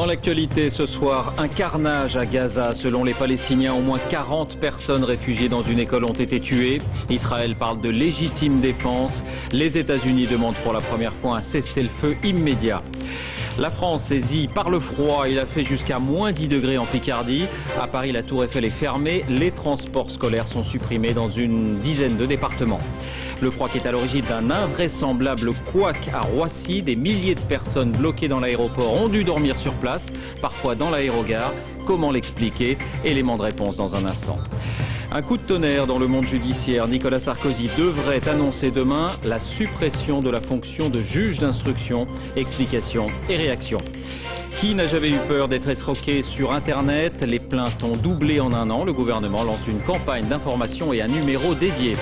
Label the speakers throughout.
Speaker 1: Dans l'actualité ce soir, un carnage à Gaza. Selon les Palestiniens, au moins 40 personnes réfugiées dans une école ont été tuées. Israël parle de légitime défense. Les États-Unis demandent pour la première fois un cessez-le-feu immédiat. La France saisie par le froid, il a fait jusqu'à moins 10 degrés en Picardie. À Paris, la Tour Eiffel est fermée. Les transports scolaires sont supprimés dans une dizaine de départements. Le froid qui est à l'origine d'un invraisemblable couac à Roissy. Des milliers de personnes bloquées dans l'aéroport ont dû dormir sur place, parfois dans l'aérogare. Comment l'expliquer? Élément de réponse dans un instant. Un coup de tonnerre dans le monde judiciaire. Nicolas Sarkozy devrait annoncer demain la suppression de la fonction de juge d'instruction. Explications et réactions. Qui n'a jamais eu peur d'être escroqué sur Internet? Les plaintes ont doublé en un an. Le gouvernement lance une campagne d'information et un numéro dédié.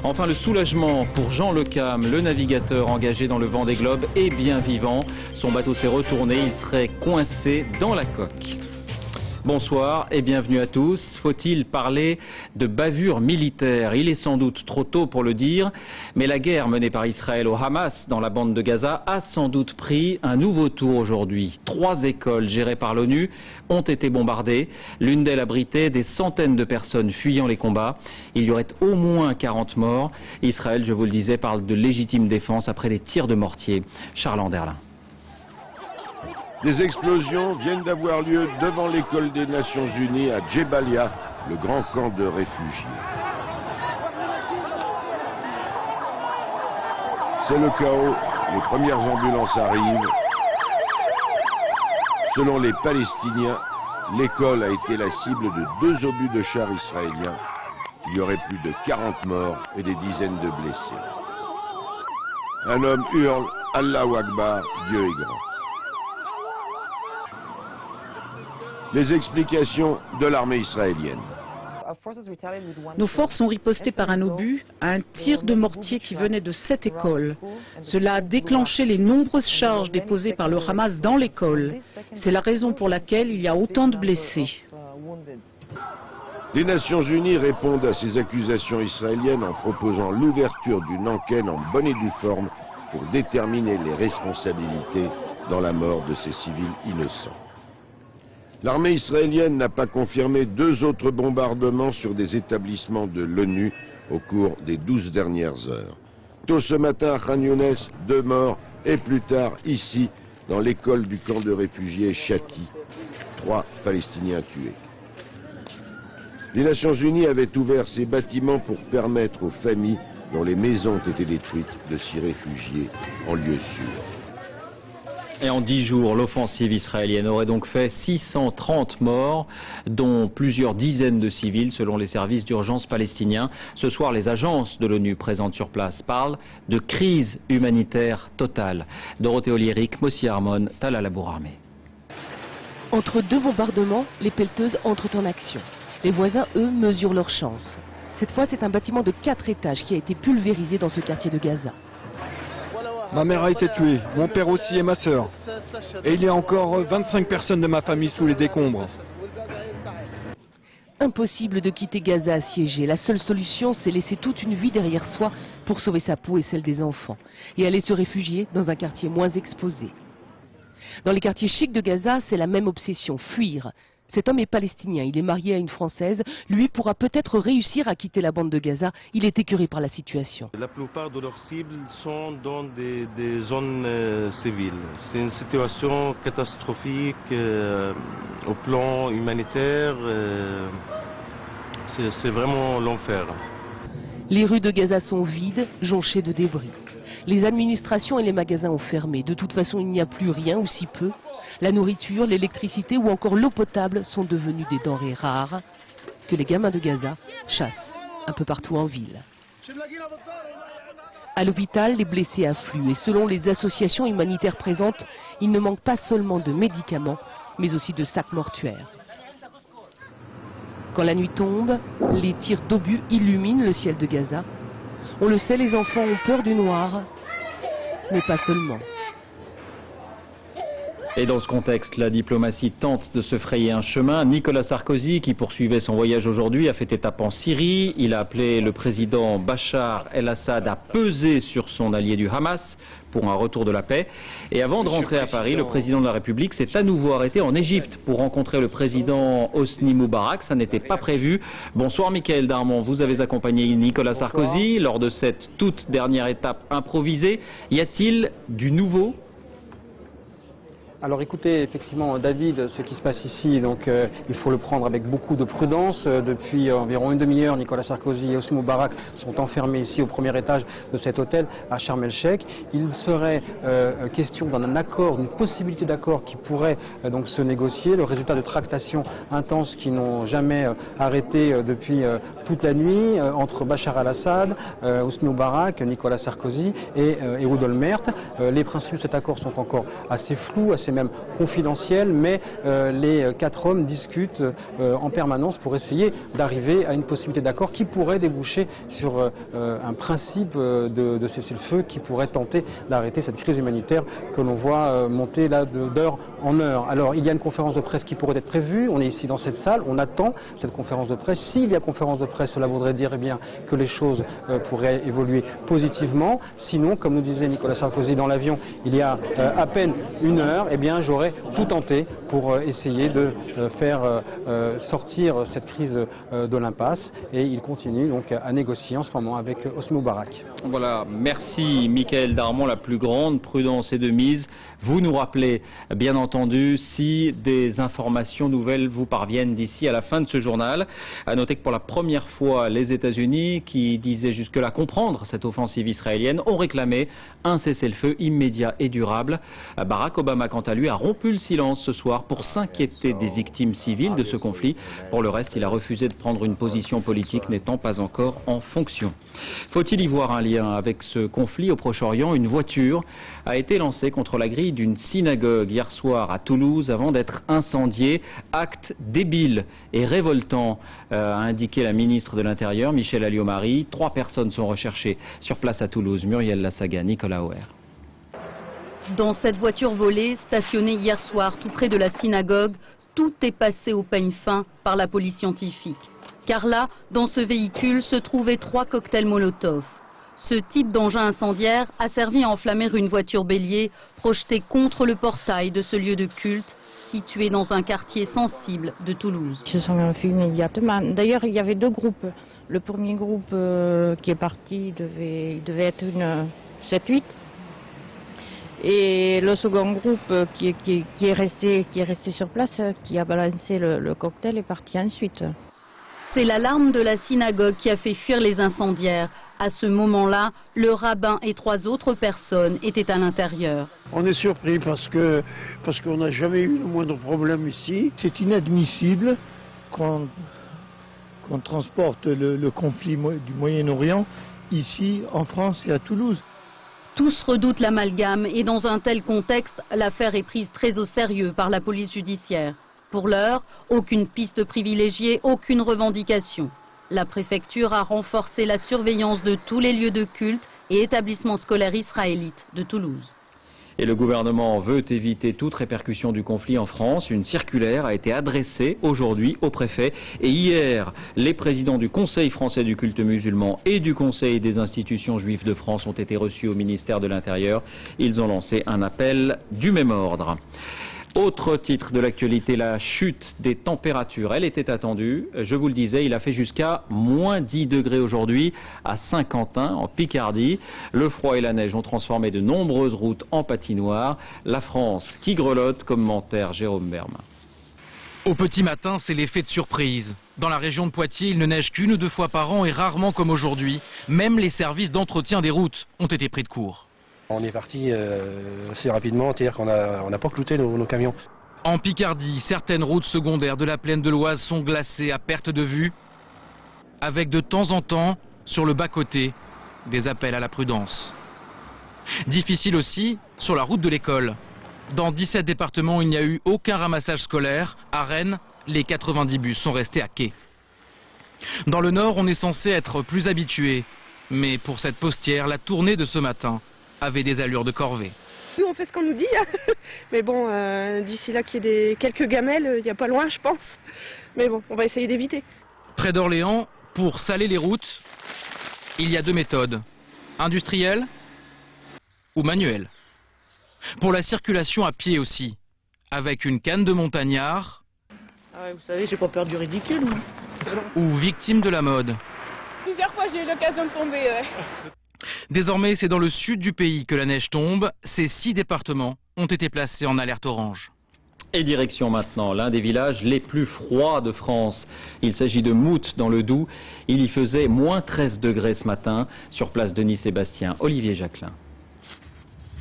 Speaker 1: Enfin, le soulagement pour Jean Le Cam, le navigateur engagé dans le Vendée Globe, est bien vivant. Son bateau s'est retourné, il serait coincé dans la coque. Bonsoir et bienvenue à tous. Faut-il parler de bavure militaire? Il est sans doute trop tôt pour le dire, mais la guerre menée par Israël au Hamas dans la bande de Gaza a sans doute pris un nouveau tour aujourd'hui. 3 écoles gérées par l'ONU ont été bombardées. L'une d'elles abritait des centaines de personnes fuyant les combats. Il y aurait au moins 40 morts. Israël, je vous le disais, parle de légitime défense après les tirs de mortier. Charles Anderlin.
Speaker 2: Des explosions viennent d'avoir lieu devant l'école des Nations Unies à Djebalia, le grand camp de réfugiés. C'est le chaos, les premières ambulances arrivent. Selon les Palestiniens, l'école a été la cible de 2 obus de chars israéliens. Il y aurait plus de 40 morts et des dizaines de blessés. Un homme hurle « Allahu Akbar, Dieu est grand ». Les explications de l'armée israélienne.
Speaker 3: Nos forces ont riposté par un obus à un tir de mortier qui venait de cette école. Cela a déclenché les nombreuses charges déposées par le Hamas dans l'école. C'est la raison pour laquelle il y a autant de blessés.
Speaker 2: Les Nations Unies répondent à ces accusations israéliennes en proposant l'ouverture d'une enquête en bonne et due forme pour déterminer les responsabilités dans la mort de ces civils innocents. L'armée israélienne n'a pas confirmé 2 autres bombardements sur des établissements de l'ONU au cours des 12 dernières heures. Tôt ce matin à Khan Younes, 2 morts, et plus tard ici, dans l'école du camp de réfugiés Shaki, 3 Palestiniens tués. Les Nations Unies avaient ouvert ces bâtiments pour permettre aux familles dont les maisons ont été détruites de s'y réfugier en lieu sûr.
Speaker 1: Et en 10 jours, l'offensive israélienne aurait donc fait 630 morts, dont plusieurs dizaines de civils, selon les services d'urgence palestiniens. Ce soir, les agences de l'ONU présentes sur place parlent de crise humanitaire totale. Dorothée Oliéric, Mossi Harmon, Talal Abourarmé.
Speaker 4: Entre 2 bombardements, les pelleteuses entrent en action. Les voisins, eux, mesurent leur chance. Cette fois, c'est un bâtiment de 4 étages qui a été pulvérisé dans ce quartier de Gaza.
Speaker 5: Ma mère a été tuée, mon père aussi et ma sœur. Et il y a encore 25 personnes de ma famille sous les décombres.
Speaker 4: Impossible de quitter Gaza assiégé. La seule solution, c'est laisser toute une vie derrière soi pour sauver sa peau et celle des enfants. Et aller se réfugier dans un quartier moins exposé. Dans les quartiers chics de Gaza, c'est la même obsession, fuir. Cet homme est palestinien, il est marié à une Française. Lui pourra peut-être réussir à quitter la bande de Gaza. Il est écœuré par la situation.
Speaker 6: La plupart de leurs cibles sont dans des zones civiles. C'est une situation catastrophique au plan humanitaire. C'est vraiment l'enfer.
Speaker 4: Les rues de Gaza sont vides, jonchées de débris. Les administrations et les magasins ont fermé. De toute façon, il n'y a plus rien ou si peu. La nourriture, l'électricité ou encore l'eau potable sont devenues des denrées rares que les gamins de Gaza chassent un peu partout en ville. À l'hôpital, les blessés affluent et selon les associations humanitaires présentes, il ne manque pas seulement de médicaments, mais aussi de sacs mortuaires. Quand la nuit tombe, les tirs d'obus illuminent le ciel de Gaza. On le sait, les enfants ont peur du noir, mais pas seulement.
Speaker 1: Et dans ce contexte, la diplomatie tente de se frayer un chemin. Nicolas Sarkozy, qui poursuivait son voyage aujourd'hui, a fait étape en Syrie. Il a appelé le président Bachar el-Assad à peser sur son allié du Hamas pour un retour de la paix. Et avant de rentrer à Paris, le président de la République s'est à nouveau arrêté en Égypte pour rencontrer le président Hosni Moubarak. Ça n'était pas prévu. Bonsoir Michaël Darmon, vous avez accompagné Nicolas Sarkozy lors de cette toute dernière étape improvisée. Y a-t-il du nouveau ?
Speaker 7: Alors écoutez, effectivement David, ce qui se passe ici, donc il faut le prendre avec beaucoup de prudence. Depuis environ une demi-heure, Nicolas Sarkozy et Hosni Moubarak sont enfermés ici au premier étage de cet hôtel à Sharm el-Sheikh. Il serait question d'un accord, d'une possibilité d'accord qui pourrait donc se négocier. Le résultat de tractations intenses qui n'ont jamais arrêté depuis toute la nuit entre Bachar el-Assad, Hosni Moubarak, Nicolas Sarkozy et Ehud Olmert. Les principes de cet accord sont encore assez flous, assez même confidentiel, mais les quatre hommes discutent en permanence pour essayer d'arriver à une possibilité d'accord qui pourrait déboucher sur un principe de cessez-le-feu qui pourrait tenter d'arrêter cette crise humanitaire que l'on voit monter là d'heure en heure. Alors il y a une conférence de presse qui pourrait être prévue, on est ici dans cette salle, on attend cette conférence de presse. S'il y a conférence de presse, cela voudrait dire bien que les choses pourraient évoluer positivement. Sinon, comme nous disait Nicolas Sarkozy dans l'avion il y a à peine une heure, eh bien j'aurais tout tenté pour essayer de faire sortir cette crise de l'impasse, et il continue donc à négocier en ce moment avec Hosni Moubarak.
Speaker 1: Voilà, merci Michaël Darmon, la plus grande prudence est de mise. Vous nous rappelez bien entendu si des informations nouvelles vous parviennent d'ici à la fin de ce journal. À noter que pour la première fois, les États-Unis, qui disaient jusque-là comprendre cette offensive israélienne, ont réclamé un cessez-le-feu immédiat et durable. Barack Obama, quant à lui, a rompu le silence ce soir pour s'inquiéter des victimes civiles de ce conflit. Pour le reste, il a refusé de prendre une position politique n'étant pas encore en fonction. Faut-il y voir un lien avec ce conflit au Proche-Orient? Une voiture a été lancée contre la grille d'une synagogue hier soir à Toulouse avant d'être incendiée. Acte débile et révoltant, a indiqué la ministre de l'Intérieur, Michèle Alliot-Marie. 3 personnes sont recherchées sur place à Toulouse. Muriel Lassaga, Nicolas Auer.
Speaker 8: Dans cette voiture volée, stationnée hier soir tout près de la synagogue, tout est passé au peigne fin par la police scientifique. Car là, dans ce véhicule, se trouvaient 3 cocktails Molotov. Ce type d'engin incendiaire a servi à enflammer une voiture bélier projetée contre le portail de ce lieu de culte situé dans un quartier sensible de Toulouse.
Speaker 9: Ils se sont enfuis immédiatement. D'ailleurs, il y avait 2 groupes. Le premier groupe qui est parti, il devait être une 7-8. Et le second groupe qui est resté sur place, qui a balancé le cocktail, est parti ensuite.
Speaker 8: C'est l'alarme de la synagogue qui a fait fuir les incendiaires. À ce moment-là, le rabbin et 3 autres personnes étaient à l'intérieur.
Speaker 10: On est surpris parce qu'on n'a jamais eu le moindre problème ici. C'est inadmissible qu'on transporte le conflit du Moyen-Orient ici en France et à Toulouse.
Speaker 8: Tous redoutent l'amalgame et dans un tel contexte, l'affaire est prise très au sérieux par la police judiciaire. Pour l'heure, aucune piste privilégiée, aucune revendication. La préfecture a renforcé la surveillance de tous les lieux de culte et établissements scolaires israélites de Toulouse.
Speaker 1: Et le gouvernement veut éviter toute répercussion du conflit en France. Une circulaire a été adressée aujourd'hui au préfet. Et hier, les présidents du Conseil français du culte musulman et du Conseil des institutions juives de France ont été reçus au ministère de l'Intérieur. Ils ont lancé un appel du même ordre. Autre titre de l'actualité, la chute des températures. Elle était attendue. Je vous le disais, il a fait jusqu'à moins 10 degrés aujourd'hui à Saint-Quentin, en Picardie. Le froid et la neige ont transformé de nombreuses routes en patinoire. La France qui grelotte, commentaire Jérôme Berma.
Speaker 11: Au petit matin, c'est l'effet de surprise. Dans la région de Poitiers, il ne neige qu'1 ou 2 fois par an et rarement comme aujourd'hui. Même les services d'entretien des routes ont été pris de court.
Speaker 12: On est parti assez rapidement, c'est-à-dire qu'on n'a pas clouté nos camions.
Speaker 11: En Picardie, certaines routes secondaires de la plaine de l'Oise sont glacées à perte de vue, avec de temps en temps, sur le bas-côté, des appels à la prudence. Difficile aussi sur la route de l'école. Dans 17 départements, il n'y a eu aucun ramassage scolaire. À Rennes, les 90 bus sont restés à quai. Dans le Nord, on est censé être plus habitué. Mais pour cette postière, la tournée de ce matin avait des allures de corvée.
Speaker 13: Nous on fait ce qu'on nous dit, mais bon, d'ici là qu'il y ait quelques gamelles, il n'y a pas loin je pense. Mais bon, on va essayer d'éviter.
Speaker 11: Près d'Orléans, pour saler les routes, il y a deux méthodes, industrielle ou manuelle. Pour la circulation à pied aussi, avec une canne de montagnard.
Speaker 9: Ah ouais, vous savez, j'ai pas peur du ridicule. Moi.
Speaker 11: Ou victime de la mode.
Speaker 13: Plusieurs fois j'ai eu l'occasion de tomber, ouais.
Speaker 11: Désormais, c'est dans le sud du pays que la neige tombe. Ces 6 départements ont été placés en alerte orange.
Speaker 1: Et direction maintenant l'un des villages les plus froids de France. Il s'agit de Mout dans le Doubs. Il y faisait moins 13 degrés ce matin sur place Denis-Sébastien. Olivier Jacquelin.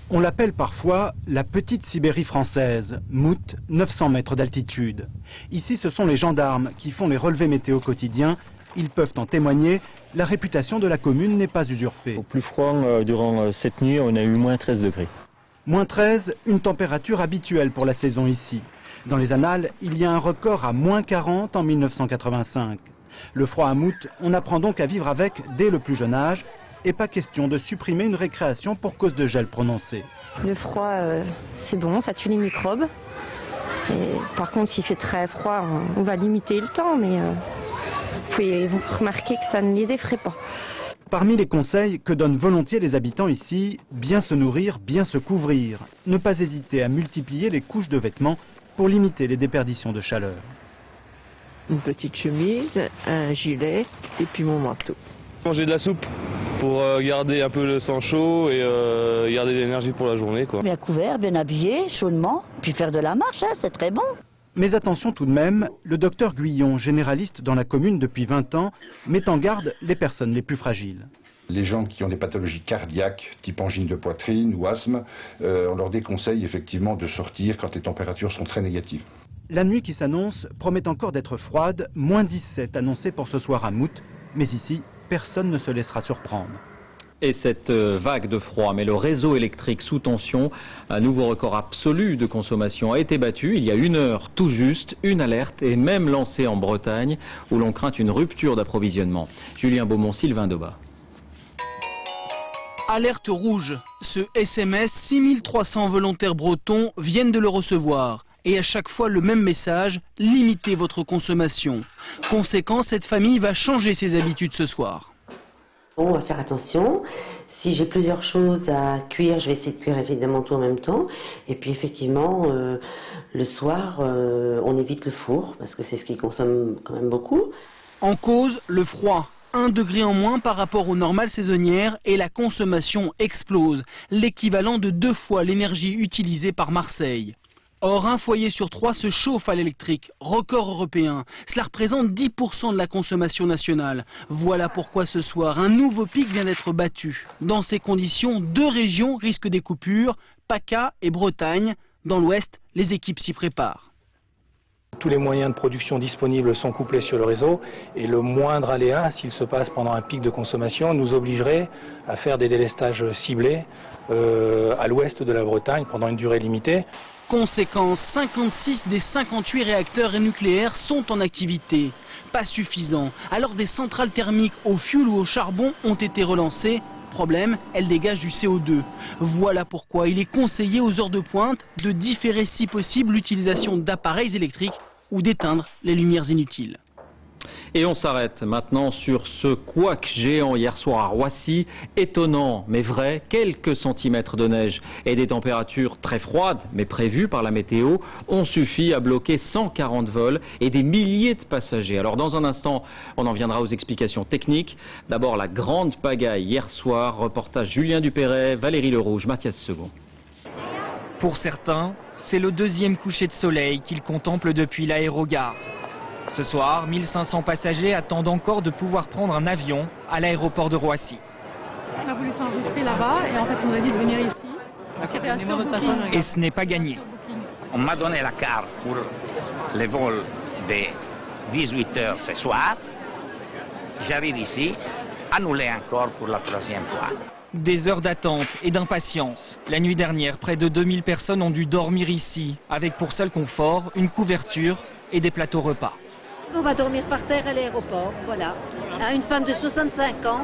Speaker 14: On l'appelle parfois la petite Sibérie française. Mout, 900 mètres d'altitude. Ici, ce sont les gendarmes qui font les relevés météo quotidiens. Ils peuvent en témoigner. La réputation de la commune n'est pas usurpée.
Speaker 15: Au plus froid, durant cette nuit, on a eu moins 13 degrés.
Speaker 14: Moins 13, une température habituelle pour la saison ici. Dans les annales, il y a un record à moins 40 en 1985. Le froid à Mout, on apprend donc à vivre avec dès le plus jeune âge. Et pas question de supprimer une récréation pour cause de gel prononcé.
Speaker 9: Le froid, c'est bon, ça tue les microbes. Et par contre, s'il fait très froid, on va limiter le temps, mais vous pouvez remarquer que ça ne les effraie pas.
Speaker 14: Parmi les conseils que donnent volontiers les habitants ici, bien se nourrir, bien se couvrir. Ne pas hésiter à multiplier les couches de vêtements pour limiter les déperditions de chaleur.
Speaker 16: Une petite chemise, un gilet et puis mon manteau.
Speaker 17: Manger de la soupe pour garder un peu le sang chaud et garder de l'énergie pour la journée, quoi.
Speaker 18: Bien couvert, bien habillé, chaudement, puis faire de la marche, hein, c'est très bon.
Speaker 14: Mais attention tout de même, le docteur Guyon, généraliste dans la commune depuis 20 ans, met en garde les personnes les plus fragiles.
Speaker 19: Les gens qui ont des pathologies cardiaques, type angine de poitrine ou asthme, on leur déconseille effectivement de sortir quand les températures sont très négatives.
Speaker 14: La nuit qui s'annonce promet encore d'être froide, moins 17 annoncé pour ce soir à Mout, mais ici, personne ne se laissera surprendre.
Speaker 1: Et cette vague de froid met le réseau électrique sous tension. Un nouveau record absolu de consommation a été battu il y a 1 heure tout juste. Une alerte est même lancée en Bretagne où l'on craint une rupture d'approvisionnement. Julien Beaumont, Sylvain Dobat.
Speaker 20: Alerte rouge. Ce SMS, 6300 volontaires bretons viennent de le recevoir. Et à chaque fois le même message, limitez votre consommation. Conséquence, cette famille va changer ses habitudes ce soir.
Speaker 21: On va faire attention. Si j'ai plusieurs choses à cuire, je vais essayer de cuire évidemment tout en même temps. Et puis effectivement, le soir, on évite le four parce que c'est ce qui consomme quand même beaucoup.
Speaker 20: En cause, le froid. 1 degré en moins par rapport aux normales saisonnières et la consommation explose. L'équivalent de 2 fois l'énergie utilisée par Marseille. Or, 1 foyer sur 3 se chauffe à l'électrique, record européen. Cela représente 10% de la consommation nationale. Voilà pourquoi ce soir, un nouveau pic vient d'être battu. Dans ces conditions, 2 régions risquent des coupures, PACA et Bretagne. Dans l'ouest, les équipes s'y préparent.
Speaker 12: Tous les moyens de production disponibles sont couplés sur le réseau et le moindre aléa, s'il se passe pendant un pic de consommation, nous obligerait à faire des délestages ciblés à l'ouest de la Bretagne pendant une durée limitée.
Speaker 20: Conséquence, 56 des 58 réacteurs nucléaires sont en activité. Pas suffisant. Alors des centrales thermiques au fioul ou au charbon ont été relancées. Problème, elles dégagent du CO2. Voilà pourquoi il est conseillé aux heures de pointe de différer si possible l'utilisation d'appareils électriques ou d'éteindre les lumières inutiles.
Speaker 1: Et on s'arrête maintenant sur ce couac géant hier soir à Roissy. Étonnant mais vrai, quelques centimètres de neige et des températures très froides mais prévues par la météo ont suffi à bloquer 140 vols et des milliers de passagers. Alors dans un instant, on en viendra aux explications techniques. D'abord la grande pagaille hier soir, reportage Julien Dupéret, Valérie Lerouge, Mathias Second.
Speaker 22: Pour certains, c'est le 2e coucher de soleil qu'ils contemplent depuis l'aérogare. Ce soir, 1500 passagers attendent encore de pouvoir prendre un avion à l'aéroport de Roissy.
Speaker 23: On a voulu s'enregistrer là-bas et en fait on nous a dit de venir ici. C'était un surbooking.
Speaker 22: Et ce n'est pas gagné.
Speaker 24: On m'a donné la carte pour les vols de 18h ce soir. J'arrive ici, annulé encore pour la 3e fois.
Speaker 22: Des heures d'attente et d'impatience. La nuit dernière, près de 2000 personnes ont dû dormir ici, avec pour seul confort une couverture et des plateaux repas.
Speaker 25: On va dormir par terre à l'aéroport, voilà. Une femme de 65 ans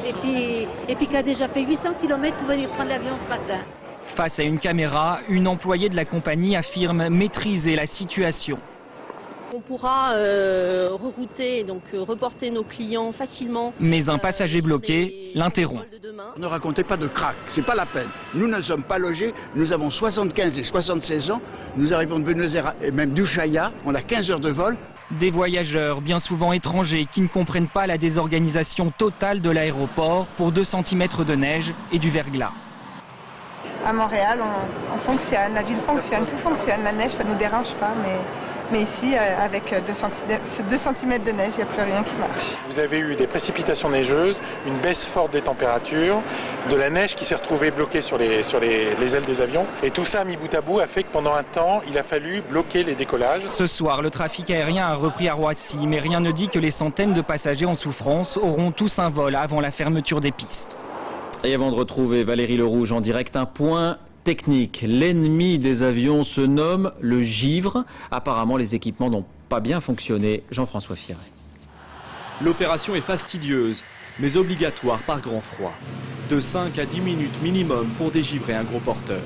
Speaker 25: et puis qui a déjà fait 800 km pour venir prendre l'avion ce matin.
Speaker 22: Face à une caméra, une employée de la compagnie affirme maîtriser la situation.
Speaker 2: On pourra rerouter, donc reporter nos clients facilement.
Speaker 22: Mais un passager bloqué l'interrompt.
Speaker 3: Ne racontez pas de crack, c'est pas la peine. Nous ne sommes pas logés, nous avons 75 et 76 ans, nous arrivons de Buenos Aires et même d'Ushuaia, on a 15 heures de vol.
Speaker 22: Des voyageurs, bien souvent étrangers, qui ne comprennent pas la désorganisation totale de l'aéroport pour 2 cm de neige et du verglas.
Speaker 4: À Montréal, on fonctionne, la ville fonctionne, tout fonctionne. La neige, ça ne nous dérange pas, mais ici, avec 2 cm de neige, il n'y a plus rien qui marche.
Speaker 5: Vous avez eu des précipitations neigeuses, une baisse forte des températures, de la neige qui s'est retrouvée bloquée sur les ailes des avions. Et tout ça, mis bout à bout, a fait que pendant un temps, il a fallu bloquer les décollages.
Speaker 22: Ce soir, le trafic aérien a repris à Roissy, mais rien ne dit que les centaines de passagers en souffrance auront tous un vol avant la fermeture des pistes.
Speaker 1: Et avant de retrouver Valérie Lerouge en direct, un point technique. L'ennemi des avions se nomme le givre. Apparemment, les équipements n'ont pas bien fonctionné. Jean-François Firet.
Speaker 6: L'opération est fastidieuse, mais obligatoire par grand froid. De 5 à 10 minutes minimum pour dégivrer un gros porteur.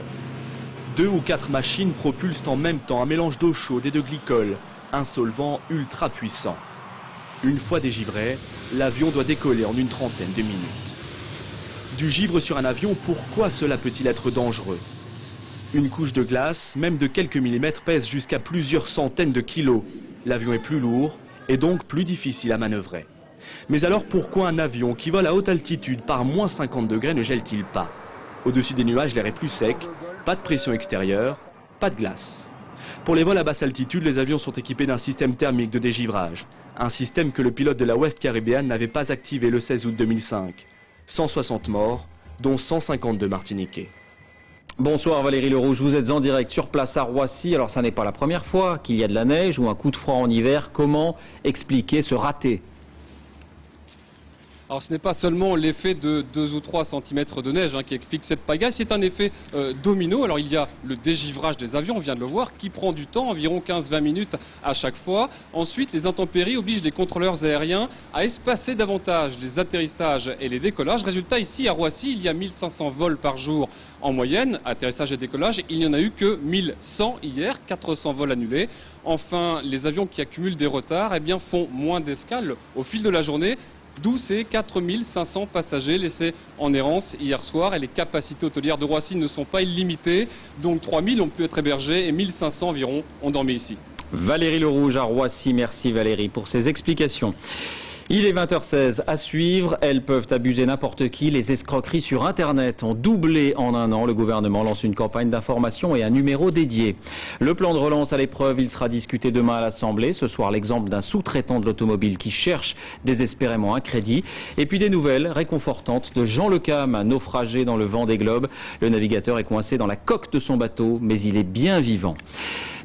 Speaker 6: 2 ou 4 machines propulsent en même temps un mélange d'eau chaude et de glycol, un solvant ultra puissant. Une fois dégivré, l'avion doit décoller en une trentaine de minutes. Du givre sur un avion, pourquoi cela peut-il être dangereux? Une couche de glace, même de quelques millimètres, pèse jusqu'à plusieurs centaines de kilos. L'avion est plus lourd et donc plus difficile à manœuvrer. Mais alors pourquoi un avion qui vole à haute altitude par moins 50 degrés ne gèle-t-il pas? Au-dessus des nuages, l'air est plus sec, pas de pression extérieure, pas de glace. Pour les vols à basse altitude, les avions sont équipés d'un système thermique de dégivrage. Un système que le pilote de la West Caribbean n'avait pas activé le 16 août 2005. 160 morts, dont 152 Martiniquais.
Speaker 1: Bonsoir Valérie Lerouge, vous êtes en direct sur place à Roissy. Alors ça n'est pas la première fois qu'il y a de la neige ou un coup de froid en hiver. Comment expliquer ce raté?
Speaker 26: Alors ce n'est pas seulement l'effet de 2 ou 3 cm de neige qui explique cette pagaille, c'est un effet domino. Alors il y a le dégivrage des avions, on vient de le voir, qui prend du temps, environ 15-20 minutes à chaque fois. Ensuite, les intempéries obligent les contrôleurs aériens à espacer davantage les atterrissages et les décollages. Résultat, ici à Roissy, il y a 1500 vols par jour en moyenne, atterrissage et décollage. Il n'y en a eu que 1100 hier, 400 vols annulés. Enfin, les avions qui accumulent des retards font moins d'escales au fil de la journée. D'où ces 4500 passagers laissés en errance hier soir. Et les capacités hôtelières de Roissy ne sont pas illimitées. Donc 3000 ont pu être hébergés et 1500 environ ont dormi ici.
Speaker 1: Valérie Lerouge à Roissy. Merci Valérie pour ces explications. Il est 20h16 à suivre. Elles peuvent abuser n'importe qui. Les escroqueries sur Internet ont doublé en un an. Le gouvernement lance une campagne d'information et un numéro dédié. Le plan de relance à l'épreuve, il sera discuté demain à l'Assemblée. Ce soir, l'exemple d'un sous-traitant de l'automobile qui cherche désespérément un crédit. Et puis des nouvelles réconfortantes de Jean Le Cam, naufragé dans le Vendée Globe. Le navigateur est coincé dans la coque de son bateau, mais il est bien vivant.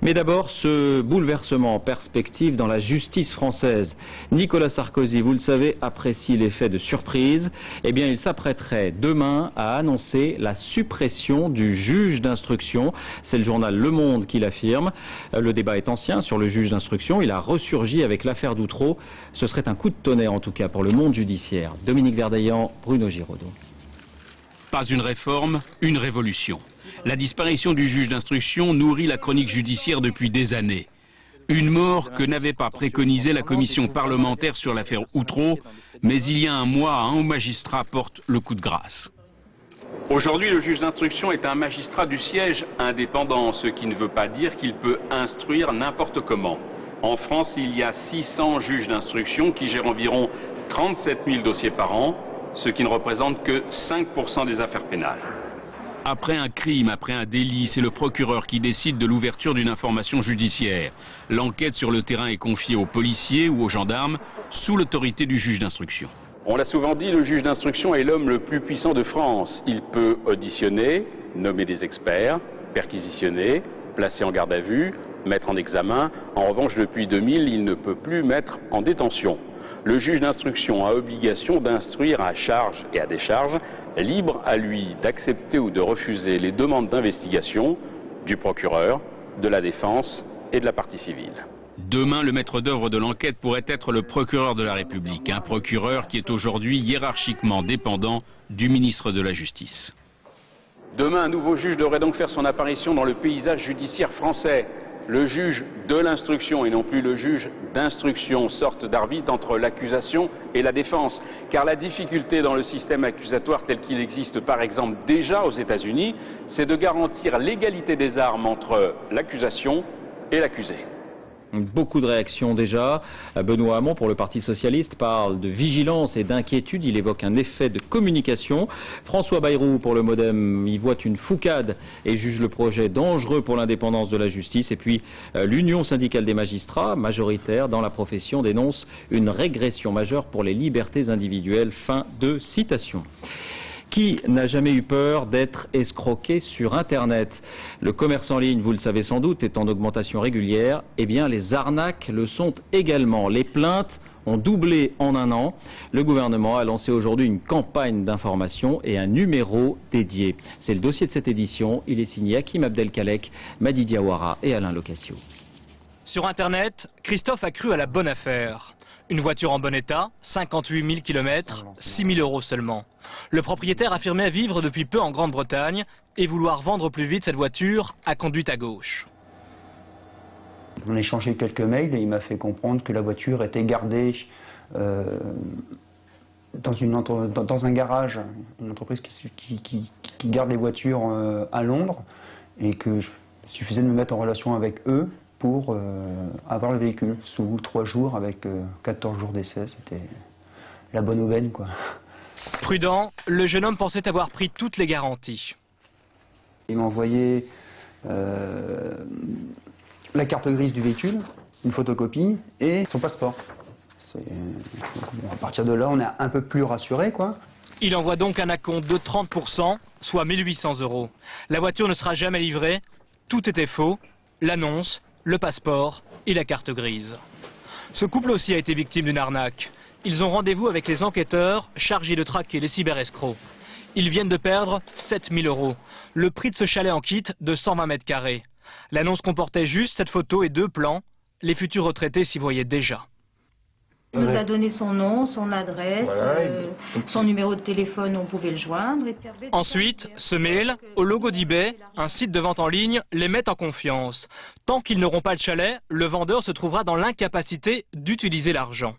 Speaker 1: Mais d'abord, ce bouleversement en perspective dans la justice française. Nicolas Sarkozy, vous le savez, apprécie l'effet de surprise. Eh bien, il s'apprêterait demain à annoncer la suppression du juge d'instruction. C'est le journal Le Monde qui l'affirme. Le débat est ancien sur le juge d'instruction. Il a ressurgi avec l'affaire d'Outreau. Ce serait un coup de tonnerre, en tout cas, pour le monde judiciaire. Dominique Verdaillan, Bruno Giraudot.
Speaker 27: Pas une réforme, une révolution. La disparition du juge d'instruction nourrit la chronique judiciaire depuis des années. Une mort que n'avait pas préconisée la commission parlementaire sur l'affaire Outreau, mais il y a un mois, un haut magistrat porte le coup de grâce. Aujourd'hui, le juge d'instruction est un magistrat du siège indépendant, ce qui ne veut pas dire qu'il peut instruire n'importe comment. En France, il y a 600 juges d'instruction qui gèrent environ 37 000 dossiers par an, ce qui ne représente que 5% des affaires pénales. Après un crime, après un délit, c'est le procureur qui décide de l'ouverture d'une information judiciaire. L'enquête sur le terrain est confiée aux policiers ou aux gendarmes, sous l'autorité du juge d'instruction. On l'a souvent dit, le juge d'instruction est l'homme le plus puissant de France. Il peut auditionner, nommer des experts, perquisitionner, placer en garde à vue, mettre en examen. En revanche, depuis 2000, il ne peut plus mettre en détention. Le juge d'instruction a obligation d'instruire à charge et à décharge, libre à lui d'accepter ou de refuser les demandes d'investigation du procureur, de la défense et de la partie civile. Demain, le maître d'œuvre de l'enquête pourrait être le procureur de la République, un procureur qui est aujourd'hui hiérarchiquement dépendant du ministre de la Justice.
Speaker 7: Demain, un nouveau juge devrait donc faire son apparition dans le paysage judiciaire français. Le juge de l'instruction et non plus le juge d'instruction, sorte d'arbitre entre l'accusation et la défense. Car la difficulté dans le système accusatoire tel qu'il existe par exemple déjà aux États-Unis, c'est de garantir l'égalité des armes entre l'accusation et l'accusé.
Speaker 1: Beaucoup de réactions déjà. Benoît Hamon pour le Parti Socialiste parle de vigilance et d'inquiétude. Il évoque un effet de communication. François Bayrou pour le Modem y voit une foucade et juge le projet dangereux pour l'indépendance de la justice. Et puis l'Union syndicale des magistrats, majoritaire dans la profession, dénonce une régression majeure pour les libertés individuelles. Fin de citation. Qui n'a jamais eu peur d'être escroqué sur Internet? Le commerce en ligne, vous le savez sans doute, est en augmentation régulière. Eh bien, les arnaques le sont également. Les plaintes ont doublé en un an. Le gouvernement a lancé aujourd'hui une campagne d'information et un numéro dédié. C'est le dossier de cette édition. Il est signé Hakim Abdelkalek, Madi Diawara et Alain Locassio.
Speaker 22: Sur Internet, Christophe a cru à la bonne affaire. Une voiture en bon état, 58 000 km, 6 000 € seulement. Le propriétaire affirmait vivre depuis peu en Grande-Bretagne et vouloir vendre plus vite cette voiture à conduite à gauche.
Speaker 8: On a échangé quelques mails et il m'a fait comprendre que la voiture était gardée dans un garage, une entreprise qui garde les voitures à Londres, et que il suffisait de me mettre en relation avec eux pour avoir le véhicule sous 3 jours avec 14 jours d'essai. C'était la bonne aubaine, quoi.
Speaker 22: Prudent, le jeune homme pensait avoir pris toutes les garanties.
Speaker 8: Il m'a envoyé la carte grise du véhicule, une photocopie et son passeport. À partir de là, on est un peu plus rassuré, quoi.
Speaker 22: Il envoie donc un acompte de 30%, soit 1 800 €. La voiture ne sera jamais livrée. Tout était faux. L'annonce, le passeport et la carte grise. Ce couple aussi a été victime d'une arnaque. Ils ont rendez-vous avec les enquêteurs chargés de traquer les cyberescrocs. Ils viennent de perdre 7 000 €. Le prix de ce chalet en kit de 120 mètres carrés. L'annonce comportait juste cette photo et 2 plans. Les futurs retraités s'y voyaient déjà.
Speaker 9: Il nous a donné son nom, son adresse, son numéro de téléphone où on pouvait le joindre.
Speaker 22: Ensuite, ce mail, au logo d'eBay, un site de vente en ligne, les met en confiance. Tant qu'ils n'auront pas le chalet, le vendeur se trouvera dans l'incapacité d'utiliser l'argent.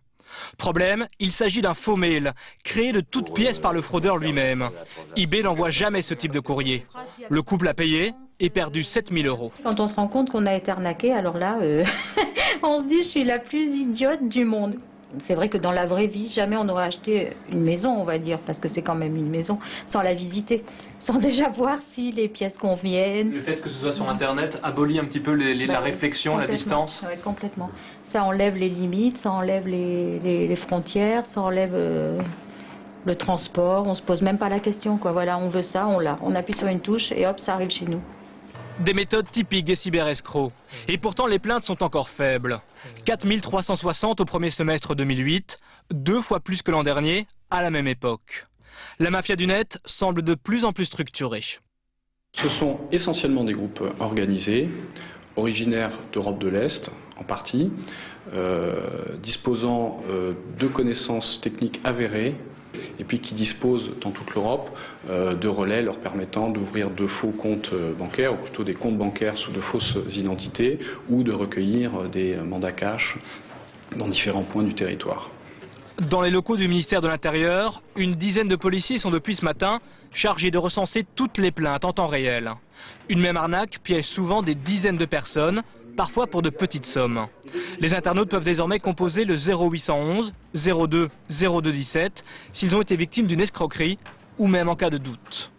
Speaker 22: Problème, il s'agit d'un faux mail, créé de toutes pièces par le fraudeur lui-même. eBay n'envoie jamais ce type de courrier. Le couple a payé et perdu 7 000 €.
Speaker 9: Quand on se rend compte qu'on a été arnaqué, alors là, on se dit je suis la plus idiote du monde. C'est vrai que dans la vraie vie, jamais on aurait acheté une maison, on va dire, parce que c'est quand même une maison, sans la visiter, sans déjà voir si les pièces conviennent.
Speaker 22: Le fait que ce soit sur Internet abolit un petit peu la réflexion, la distance.
Speaker 9: Oui, complètement. Ça enlève les limites, ça enlève les frontières, ça enlève le transport, on se pose même pas la question, quoi. Voilà, on veut ça, on l'a. On appuie sur une touche et hop, ça arrive chez nous.
Speaker 22: Des méthodes typiques des cyberescrocs. Et pourtant, les plaintes sont encore faibles. 4 360 au premier semestre 2008, 2 fois plus que l'an dernier, à la même époque. La mafia du net semble de plus en plus structurée.
Speaker 10: Ce sont essentiellement des groupes organisés, originaires d'Europe de l'Est, en partie, disposant de connaissances techniques avérées, et puis qui disposent dans toute l'Europe de relais leur permettant d'ouvrir de faux comptes bancaires, ou plutôt des comptes bancaires sous de fausses identités, ou de recueillir des mandats cash dans différents points du territoire.
Speaker 22: Dans les locaux du ministère de l'Intérieur, une dizaine de policiers sont depuis ce matin chargés de recenser toutes les plaintes en temps réel. Une même arnaque piège souvent des dizaines de personnes, parfois pour de petites sommes. Les internautes peuvent désormais composer le 0811 02 02 17 s'ils ont été victimes d'une escroquerie ou même en cas de doute.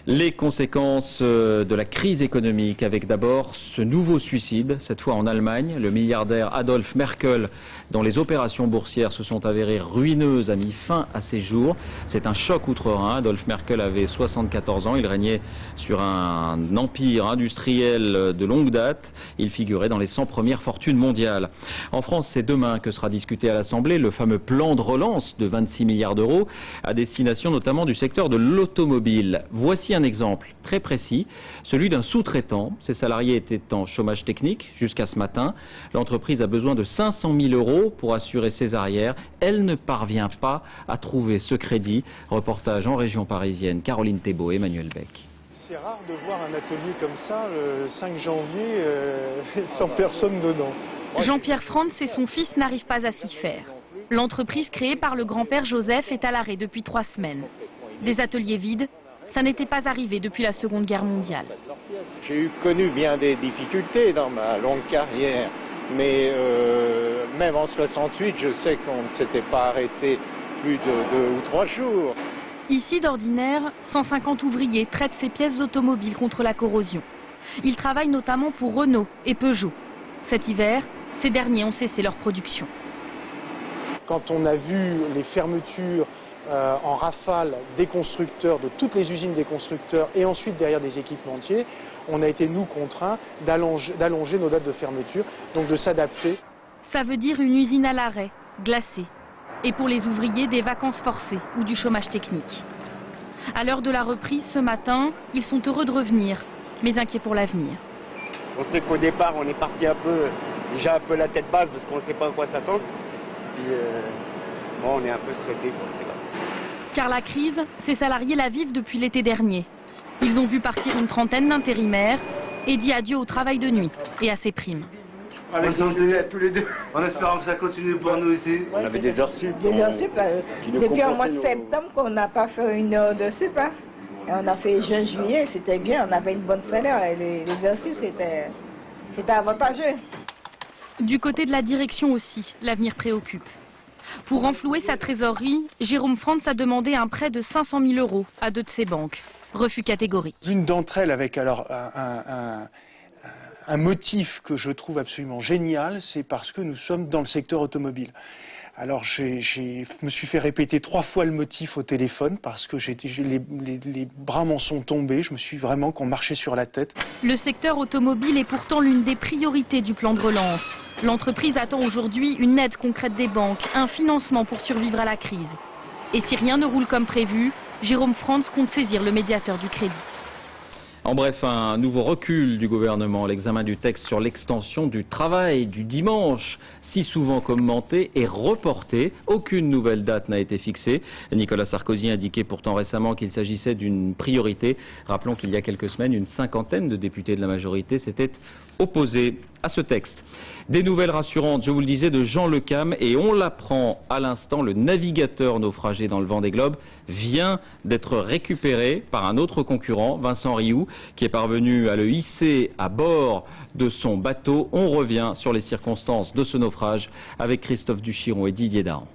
Speaker 1: Les conséquences de la crise économique, avec d'abord ce nouveau suicide, cette fois en Allemagne. Le milliardaire Adolf Merkel, dont les opérations boursières se sont avérées ruineuses, a mis fin à ses jours. C'est un choc outre-Rhin. Adolf Merkel avait 74 ans. Il régnait sur un empire industriel de longue date. Il figurait dans les 100 premières fortunes mondiales. En France, c'est demain que sera discuté à l'Assemblée le fameux plan de relance de 26 milliards d'euros à destination notamment du secteur de l'automobile. Voici Voici un exemple très précis, celui d'un sous-traitant. Ses salariés étaient en chômage technique jusqu'à ce matin. L'entreprise a besoin de 500 000 € pour assurer ses arrières. Elle ne parvient pas à trouver ce crédit. Reportage en région parisienne, Caroline Thébault, Emmanuel Beck.
Speaker 11: C'est rare de voir un atelier comme ça, le 5 janvier, sans personne dedans.
Speaker 13: Jean-Pierre Franz et son fils n'arrivent pas à s'y faire. L'entreprise créée par le grand-père Joseph est à l'arrêt depuis 3 semaines. Des ateliers vides, ça n'était pas arrivé depuis la Seconde Guerre mondiale.
Speaker 11: J'ai connu bien des difficultés dans ma longue carrière, mais même en 68, je sais qu'on ne s'était pas arrêté plus de 2 ou 3 jours.
Speaker 13: Ici, d'ordinaire, 150 ouvriers traitent ces pièces automobiles contre la corrosion. Ils travaillent notamment pour Renault et Peugeot. Cet hiver, ces derniers ont cessé leur production.
Speaker 11: Quand on a vu les fermetures en rafale des constructeurs, de toutes les usines des constructeurs et ensuite derrière des équipementiers, on a été, nous, contraints d'allonger nos dates de fermeture, donc de s'adapter.
Speaker 13: Ça veut dire une usine à l'arrêt, glacée. Et pour les ouvriers, des vacances forcées ou du chômage technique. À l'heure de la reprise, ce matin, ils sont heureux de revenir, mais inquiets pour l'avenir.
Speaker 15: On sait qu'au départ, on est parti déjà un peu la tête basse parce qu'on ne sait pas à quoi s'attendre. Puis, bon, on est un peu stressé, c'est grave.
Speaker 13: Car la crise, ces salariés la vivent depuis l'été dernier. Ils ont vu partir une trentaine d'intérimaires et dit adieu au travail de nuit et à ses primes.
Speaker 15: Bonne santé à tous les deux, en espérant que ça continue pour nous ici. On avait des heures sup.
Speaker 16: Des heures sup, depuis le mois de septembre qu'on n'a pas fait une heure de sup. Hein. Et on a fait juin, juillet, c'était bien, on avait une bonne salaire. Et les heures sup, c'était avantageux.
Speaker 13: Du côté de la direction aussi, l'avenir préoccupe. Pour renflouer sa trésorerie, Jérôme Franz a demandé un prêt de 500 000 € à 2 de ses banques. Refus catégorique.
Speaker 11: Une d'entre elles avec alors un motif que je trouve absolument génial, c'est parce que nous sommes dans le secteur automobile. Alors je me suis fait répéter 3 fois le motif au téléphone parce que les bras m'en sont tombés, je me suis vraiment qu'on marchait sur la tête.
Speaker 13: Le secteur automobile est pourtant l'une des priorités du plan de relance. L'entreprise attend aujourd'hui une aide concrète des banques, un financement pour survivre à la crise. Et si rien ne roule comme prévu, Jérôme Franz compte saisir le médiateur du crédit.
Speaker 1: En bref, un nouveau recul du gouvernement. L'examen du texte sur l'extension du travail du dimanche, si souvent commenté, est reporté. Aucune nouvelle date n'a été fixée. Nicolas Sarkozy indiquait pourtant récemment qu'il s'agissait d'une priorité. Rappelons qu'il y a quelques semaines, une 50aine de députés de la majorité s'étaient opposés à ce texte. Des nouvelles rassurantes, je vous le disais, de Jean Le Cam, et on l'apprend à l'instant, le navigateur naufragé dans le Vendée Globe vient d'être récupéré par un autre concurrent, Vincent Rioux, qui est parvenu à le hisser à bord de son bateau. On revient sur les circonstances de ce naufrage avec Christophe Duchiron et Didier Dahan.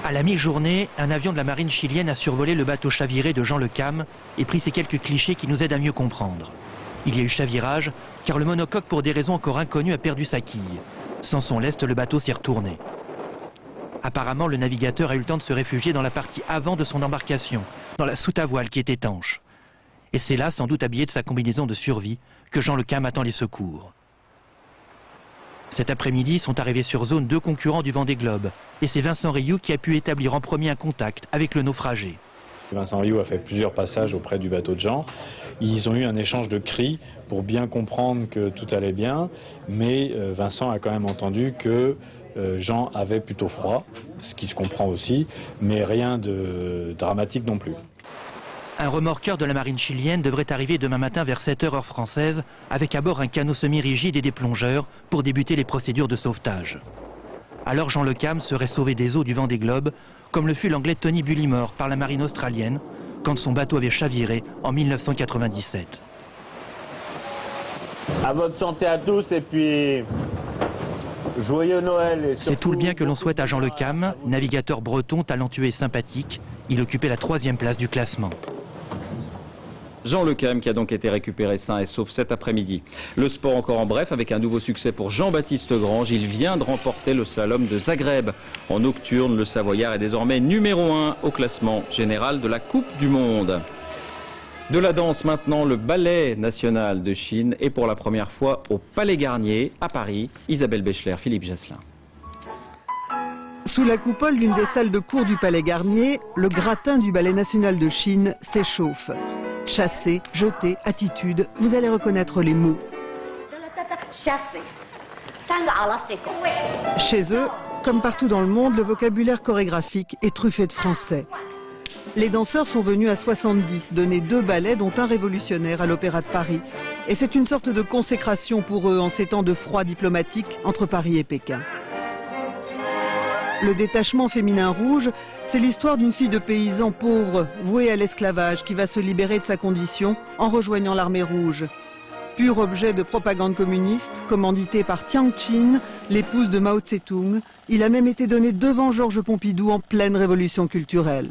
Speaker 17: À la mi-journée, un avion de la marine chilienne a survolé le bateau chaviré de Jean Le Cam et pris ces quelques clichés qui nous aident à mieux comprendre. Il y a eu chavirage, car le monocoque, pour des raisons encore inconnues, a perdu sa quille. Sans son lest, le bateau s'est retourné. Apparemment, le navigateur a eu le temps de se réfugier dans la partie avant de son embarcation, dans la soute à voile qui est étanche. Et c'est là, sans doute habillé de sa combinaison de survie, que Jean Le Cam attend les secours. Cet après-midi sont arrivés sur zone 2 concurrents du Vendée Globe, et c'est Vincent Rioux qui a pu établir en premier un contact avec le naufragé.
Speaker 10: Vincent Rioux a fait plusieurs passages auprès du bateau de Jean. Ils ont eu un échange de cris pour bien comprendre que tout allait bien, mais Vincent a quand même entendu que Jean avait plutôt froid, ce qui se comprend aussi, mais rien de dramatique non plus.
Speaker 17: Un remorqueur de la marine chilienne devrait arriver demain matin vers 7h heure française, avec à bord un canot semi-rigide et des plongeurs pour débuter les procédures de sauvetage. Alors Jean Le Cam serait sauvé des eaux du Vendée Globe, comme le fut l'anglais Tony Bullimore par la marine australienne, quand son bateau avait chaviré en 1997.
Speaker 15: À votre santé à tous et puis joyeux Noël.
Speaker 17: C'est tout le bien que l'on souhaite à Jean Le Cam, navigateur breton talentueux et sympathique. Il occupait la 3e place du classement.
Speaker 1: Jean Le Cam qui a donc été récupéré sain et sauf cet après-midi. Le sport encore en bref avec un nouveau succès pour Jean-Baptiste Grange. Il vient de remporter le slalom de Zagreb. En nocturne, le Savoyard est désormais numéro 1 au classement général de la Coupe du Monde. De la danse maintenant, le ballet national de Chine est pour la première fois au Palais Garnier à Paris. Isabelle Bechler, Philippe Jasselin.
Speaker 12: Sous la coupole d'une des salles de cours du Palais Garnier, le gratin du Ballet national de Chine s'échauffe. Chasser, jeter, attitude, vous allez reconnaître les mots. Chez eux, comme partout dans le monde, le vocabulaire chorégraphique est truffé de français. Les danseurs sont venus à 70 donner 2 ballets, dont un révolutionnaire à l'Opéra de Paris. Et c'est une sorte de consécration pour eux en ces temps de froid diplomatique entre Paris et Pékin. Le détachement féminin rouge, c'est l'histoire d'une fille de paysan pauvre, vouée à l'esclavage, qui va se libérer de sa condition en rejoignant l'armée rouge. Pur objet de propagande communiste, commandité par Tian Qin, l'épouse de Mao Tse-tung, il a même été donné devant Georges Pompidou en pleine révolution culturelle.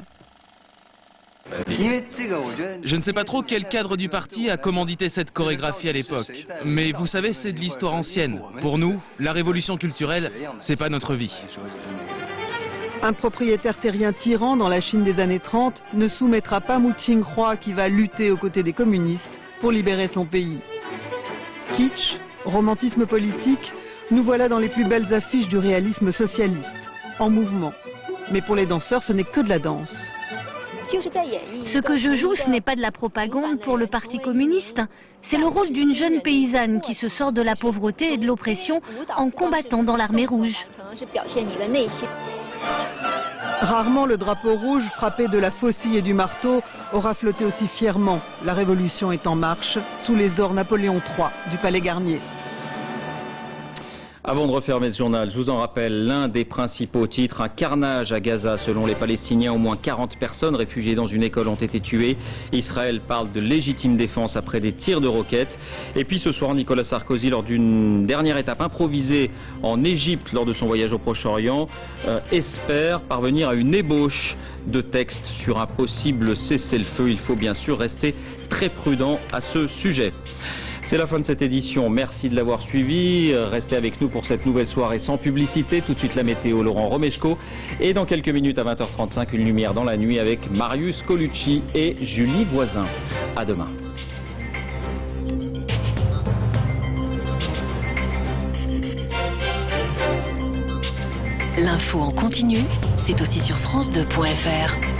Speaker 14: Je ne sais pas trop quel cadre du parti a commandité cette chorégraphie à l'époque. Mais vous savez, c'est de l'histoire ancienne. Pour nous, la révolution culturelle, c'est pas notre vie.
Speaker 12: Un propriétaire terrien tyran dans la Chine des années 30 ne soumettra pas Mu Qinghua qui va lutter aux côtés des communistes pour libérer son pays. Kitsch, romantisme politique, nous voilà dans les plus belles affiches du réalisme socialiste, en mouvement. Mais pour les danseurs, ce n'est que de la danse.
Speaker 18: Ce que je joue, ce n'est pas de la propagande pour le Parti communiste. C'est le rôle d'une jeune paysanne qui se sort de la pauvreté et de l'oppression en combattant dans l'armée rouge.
Speaker 12: Rarement le drapeau rouge frappé de la faucille et du marteau aura flotté aussi fièrement. La révolution est en marche sous les ors Napoléon III du Palais Garnier.
Speaker 1: Avant de refermer ce journal, je vous en rappelle l'un des principaux titres. Un carnage à Gaza. Selon les Palestiniens, au moins 40 personnes réfugiées dans une école ont été tuées. Israël parle de légitime défense après des tirs de roquettes. Et puis ce soir, Nicolas Sarkozy, lors d'une dernière étape improvisée en Égypte lors de son voyage au Proche-Orient, espère parvenir à une ébauche de texte sur un possible cessez-le-feu. Il faut bien sûr rester très prudent à ce sujet. C'est la fin de cette édition, merci de l'avoir suivi. Restez avec nous pour cette nouvelle soirée sans publicité. Tout de suite la météo, Laurent Romeshko. Et dans quelques minutes à 20h35, une lumière dans la nuit avec Marius Colucci et Julie Voisin. À demain.
Speaker 19: L'info en continu, c'est aussi sur France2.fr.